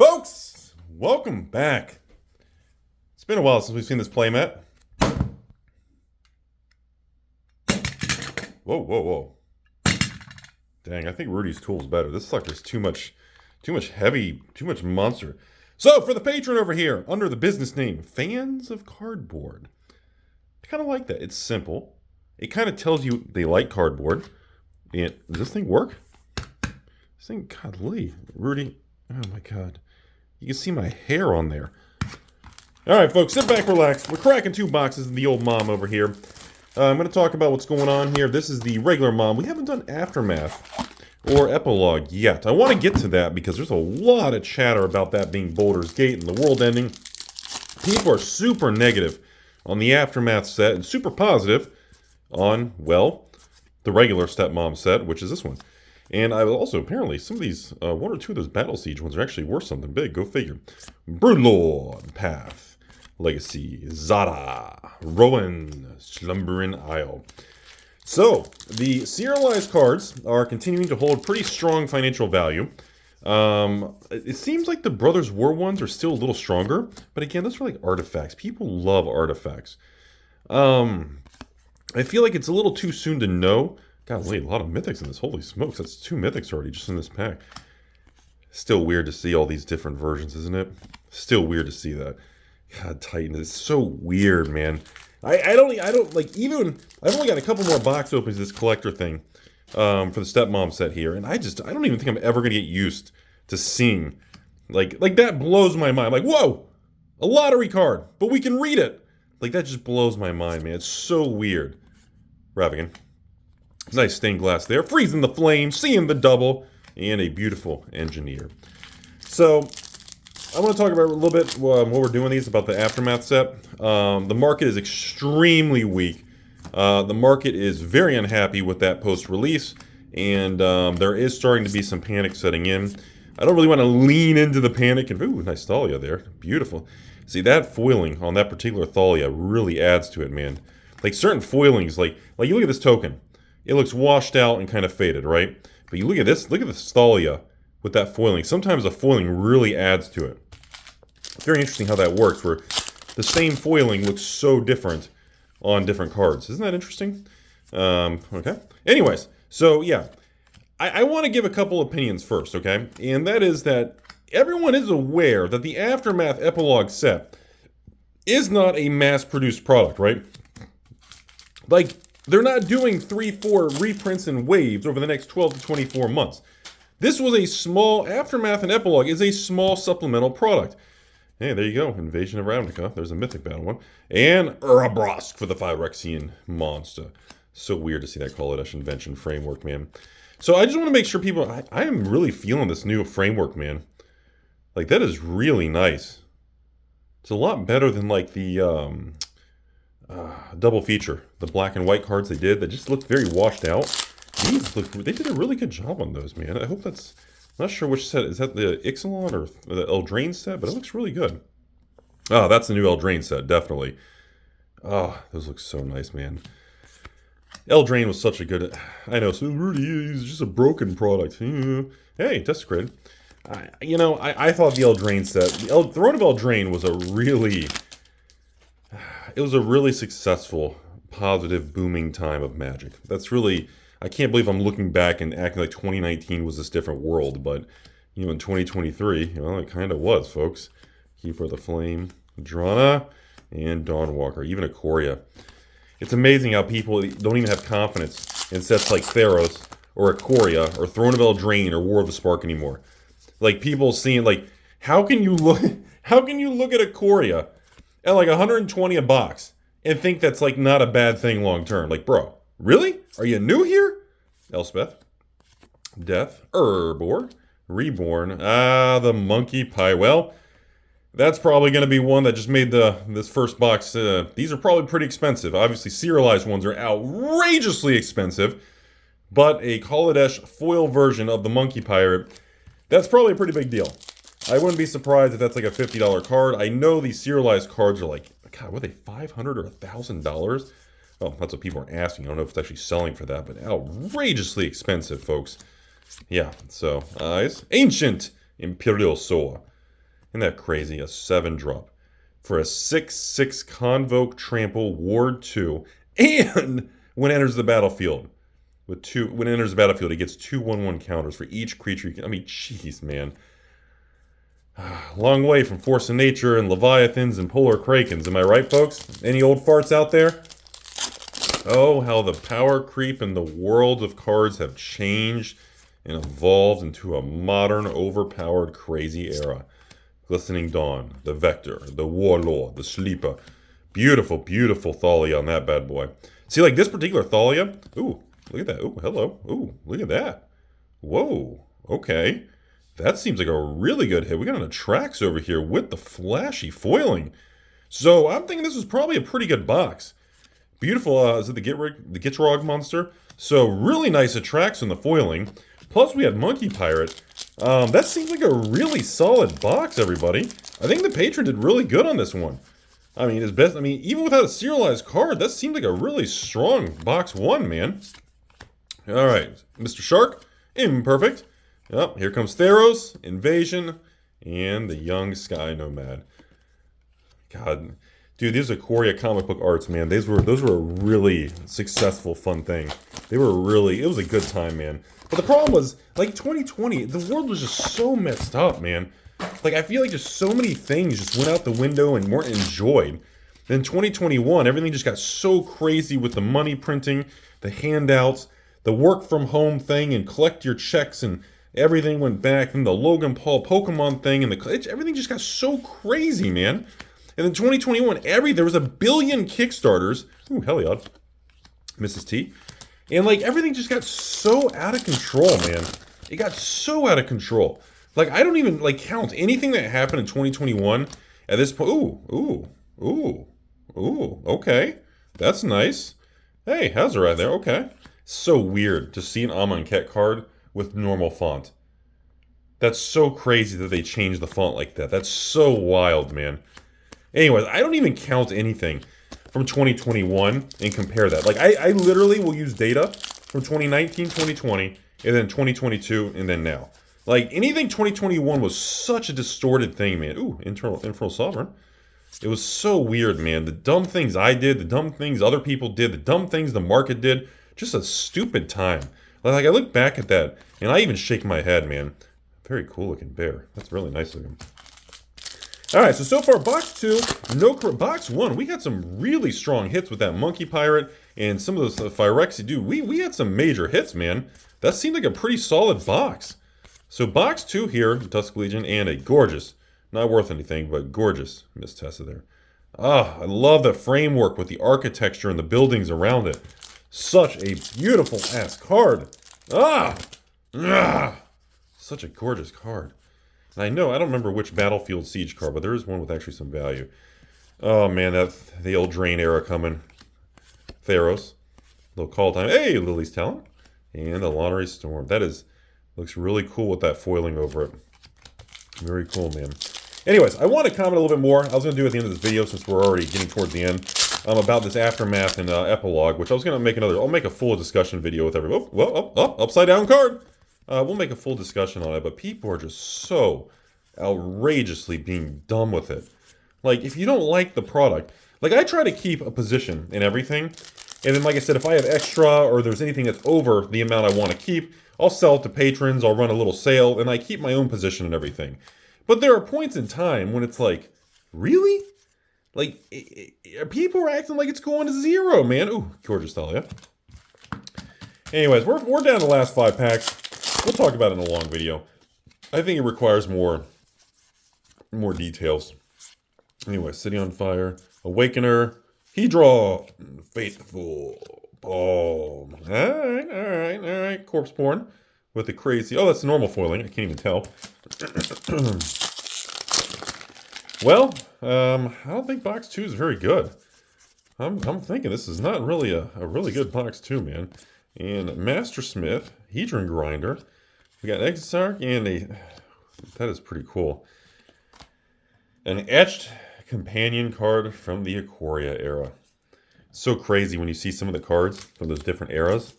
Folks, welcome back. It's been a while since we've seen this playmat. Whoa. Dang, I think Rudy's tool is better. This sucker's too much heavy, too much monster. So, for the patron over here, under the business name, Fans of Cardboard. I kind of like that. It's simple. It kind of tells you they like cardboard. And does this thing work? This thing, godly. Rudy, oh my god. You can see my hair on there. Alright, folks, sit back, relax. We're cracking two boxes of the old mom over here. I'm going to talk about what's going on here. This is the regular mom. We haven't done Aftermath or Epilogue yet. I want to get to that because there's a lot of chatter about that being Baldur's Gate and the world ending. People are super negative on the Aftermath set and super positive on, well, the regular Stepmom set, which is this one. And I will also, apparently, some of these, one or two of those Battle Siege ones are actually worth something big. Go figure. Broodlord, Path, Legacy, Zada, Rowan, Slumbering Isle. So, the serialized cards are continuing to hold pretty strong financial value. It seems like the Brothers War ones are still a little stronger. But again, those are like artifacts. People love artifacts. I feel like it's a little too soon to know. Golly, a lot of mythics in this. Holy smokes, that's 2 mythics already just in this pack. Still weird to see all these different versions, isn't it? Still weird to see that. God, Titan is so weird, man. I don't like, even, I've only got a couple more box opens of this collector thing for the Stepmom set here, and I don't even think I'm ever going to get used to seeing, like that blows my mind. Like, whoa, a lottery card, but we can read it. Like, that just blows my mind, man. It's so weird. Ravigan. Nice stained glass there. Freezing the flame, seeing the double, and a beautiful engineer. So, I want to talk about a little bit what we're doing these about the Aftermath set. The market is extremely weak. The market is very unhappy with that post-release, and there is starting to be some panic setting in. I don't really want to lean into the panic, and ooh, nice Thalia there. Beautiful. See, that foiling on that particular Thalia really adds to it, man. Like certain foilings, like you look at this token. It looks washed out and kind of faded, right? But you look at this Thalia with that foiling. Sometimes the foiling really adds to it. It's very interesting how that works, where the same foiling looks so different on different cards. Isn't that interesting? Okay. Anyways, so yeah. I want to give a couple opinions first, okay? And that is that everyone is aware that the Aftermath Epilogue set is not a mass-produced product, right? Like, they're not doing 3-4 reprints and waves over the next 12 to 24 months. This was a small, Aftermath and Epilogue is a small supplemental product. Hey, there you go. Invasion of Ravnica. There's a Mythic Battle one. And Urabrosk for the Phyrexian monster. So weird to see that Kaladesh Invention framework, man. So I just want to make sure people, I am really feeling this new framework, man. Like, that is really nice. It's a lot better than like the double feature, the black and white cards they did that just looked very washed out. These look, they did a really good job on those, man. I hope that's, I'm not sure which set, is that the Ixalan or the Eldraine set, but it looks really good. Oh, that's the new Eldraine set, definitely. Oh, those look so nice, man. Eldraine was such a good, I know, so Rudy, he's just a broken product. Hey, Desecrated. I thought the Eldraine set, the Throne of Eldraine was a really, it was a really successful, positive, booming time of Magic. That's really, I can't believe I'm looking back and acting like 2019 was this different world, but, in 2023, it kind of was, folks. Keeper of the Flame, Drana, and Dawnwalker, even Ikoria. It's amazing how people don't even have confidence in sets like Theros, or Ikoria, or Throne of Eldraine, or War of the Spark anymore. Like, people seeing, like, how can you look at Ikoria at like 120 a box and think that's like not a bad thing long term? Like, bro, really? Are you new here? Elspeth, Death, Urborg, Reborn, the Monkey Pie. Well, that's probably going to be one that just made this first box. These are probably pretty expensive. Obviously, serialized ones are outrageously expensive, but a Kaladesh foil version of the Monkey Pirate, that's probably a pretty big deal. I wouldn't be surprised if that's like a $50 card. I know these serialized cards are like, God, were they $500 or $1,000? Oh, that's what people are asking. I don't know if it's actually selling for that, but outrageously expensive, folks. Yeah, so, it's Ancient Imperial Soa. Isn't that crazy? A 7-drop for a 6/6 Convoke Trample Ward 2, and when it enters the battlefield, when it enters the battlefield, it gets 2/1/1 counters for each creature you can. I mean, jeez, man. Long way from Force of Nature and Leviathans and Polar Krakens. Am I right, folks? Any old farts out there? Oh, how the power creep and the world of cards have changed and evolved into a modern, overpowered, crazy era. Glistening Dawn, the Vector, the Warlord, the Sleeper. Beautiful, beautiful Thalia on that bad boy. See, like this particular Thalia. Ooh, look at that. Ooh, hello. Ooh, look at that. Whoa, okay. That seems like a really good hit. We got an Atrax over here with the flashy foiling. So I'm thinking this was probably a pretty good box. Beautiful, is it the Gitrog monster? So really nice Atrax in the foiling. Plus we had Monkey Pirate. That seems like a really solid box, everybody. I think the patron did really good on this one. I mean, his best. I mean, even without a serialized card, that seemed like a really strong box one, man. All right, Mr. Shark, imperfect. Yep, here comes Theros, Invasion, and the Young Sky Nomad. God, dude, these are Ikoria comic book arts, man. Those were a really successful, fun thing. It was a good time, man. But the problem was, like 2020, the world was just so messed up, man. Like, I feel like just so many things just went out the window and weren't enjoyed. Then 2021, everything just got so crazy with the money printing, the handouts, the work from home thing, and collect your checks, and everything went back, and the Logan Paul Pokemon thing, and everything just got so crazy, man. And in 2021, there was 1 billion Kickstarters. Ooh, Heliod. Mrs. T. And, like, everything just got so out of control, man. It got so out of control. Like, I don't even, like, count anything that happened in 2021 at this point. Ooh, okay. That's nice. Hey, how's it right there? Okay. So weird to see an Amonkhet card with normal font. That's so crazy that they changed the font like that. That's so wild, man. Anyways, I don't even count anything from 2021 and compare that. Like, I literally will use data from 2019, 2020, and then 2022, and then now. Like, anything 2021 was such a distorted thing, man. Ooh, Infernal Sovereign. It was so weird, man. The dumb things I did, the dumb things other people did, the dumb things the market did. Just a stupid time. Like, I look back at that, and I even shake my head, man. Very cool looking bear. That's really nice looking. Alright, so far, box 2, box 1, we had some really strong hits with that Monkey Pirate and some of those Phyrexia. Dude, we had some major hits, man. That seemed like a pretty solid box. So box 2 here, Dusk Legion, and a gorgeous, not worth anything, but gorgeous Miss Tessa there. Ah, I love the framework with the architecture and the buildings around it. Such a beautiful ass card. Such a gorgeous card. And I don't remember which Battlefield Siege card, but there is one with actually some value. Oh man, the old Drain era coming. Theros. Little call time. Hey, Lily's Talent. And the Lottery Storm. Looks really cool with that foiling over it. Very cool, man. Anyways, I want to comment a little bit more. I was going to do at the end of this video, since we're already getting towards the end, about this Aftermath and Epilogue, which I was going to make I'll make a full discussion video with everybody. Upside down card. We'll make a full discussion on it, but people are just so outrageously being dumb with it. Like, if you don't like the product, like, I try to keep a position in everything, and then, like I said, if I have extra or there's anything that's over the amount I want to keep, I'll sell it to patrons, I'll run a little sale, and I keep my own position and everything. But there are points in time when it's like, really? Like, people are acting like it's going to zero, man. Ooh, gorgeous Thalia. Anyways, we're down to the last 5 packs. We'll talk about it in a long video. I think it requires more details. Anyway, City on Fire, Awakener, Hedra, Faithful, Balm. Alright. Corpse Porn with the crazy... Oh, that's normal foiling. I can't even tell. Well, I don't think box 2 is very good. I'm thinking this is not really a really good box 2, man. And Master Smith, Hedron Grinder. We got Exarch and that is pretty cool. An etched companion card from the Ikoria era. So crazy when you see some of the cards from those different eras.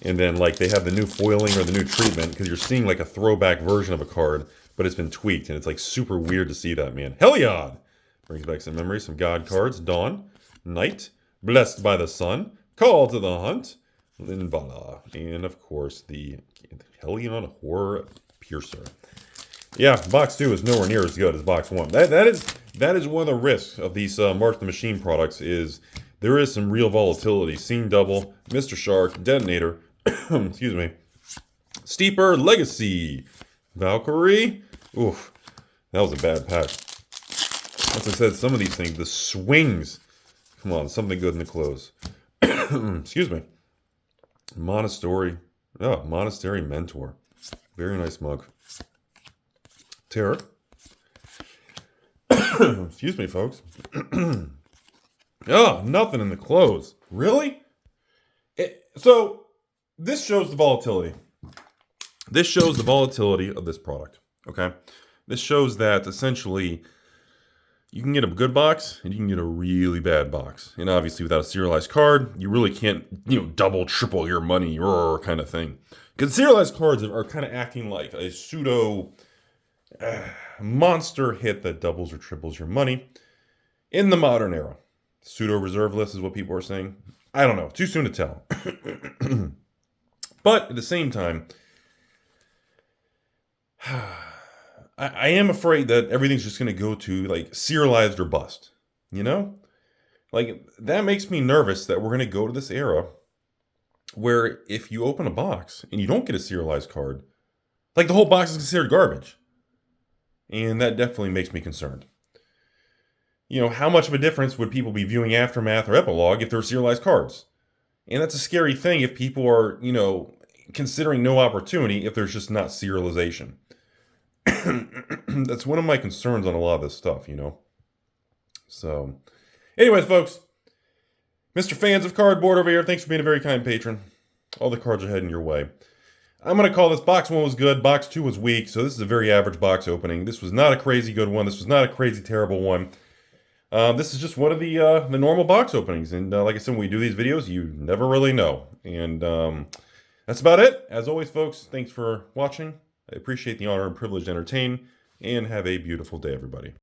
And then, like, they have the new foiling or the new treatment, because you're seeing, like, a throwback version of a card. but it's been tweaked, and it's like super weird to see that, man. Heliod! Brings back some memories, some God cards. Dawn, Night, Blessed by the Sun, Call to the Hunt, Linvala, and of course the Helion Horror Piercer. Yeah, box 2 is nowhere near as good as box 1. That is one of the risks of these Mark the Machine products is there is some real volatility. Scene Double, Mr. Shark, Detonator, excuse me, Steeper, Legacy, Valkyrie. Oof, that was a bad pack. As I said, some of these things, the swings. Come on, something good in the close. Excuse me. Monastery. Oh, Monastery Mentor. Very nice mug. Terror. Excuse me, folks. Oh, nothing in the close. Really? So, this shows the volatility. This shows the volatility of this product. Okay? This shows that essentially you can get a good box and you can get a really bad box. And obviously without a serialized card, you really can't, double, triple your money or kind of thing. Because serialized cards are kind of acting like a pseudo monster hit that doubles or triples your money in the modern era. Pseudo reserve list is what people are saying. I don't know. Too soon to tell. But at the same time, I am afraid that everything's just going to go to like serialized or bust, Like that makes me nervous that we're going to go to this era where if you open a box and you don't get a serialized card, like the whole box is considered garbage. And that definitely makes me concerned. How much of a difference would people be viewing Aftermath or Epilogue if there were serialized cards? And that's a scary thing if people are, considering no opportunity if there's just not serialization. That's one of my concerns on a lot of this stuff, So, anyways, folks, Mr. Fans of Cardboard over here, thanks for being a very kind patron. All the cards are heading your way. I'm going to call this box 1 was good, box 2 was weak, so this is a very average box opening. This was not a crazy good one. This was not a crazy terrible one. This is just one of the normal box openings, and like I said, when we do these videos, you never really know. And that's about it. As always, folks, thanks for watching. I appreciate the honor and privilege to entertain, and have a beautiful day, everybody.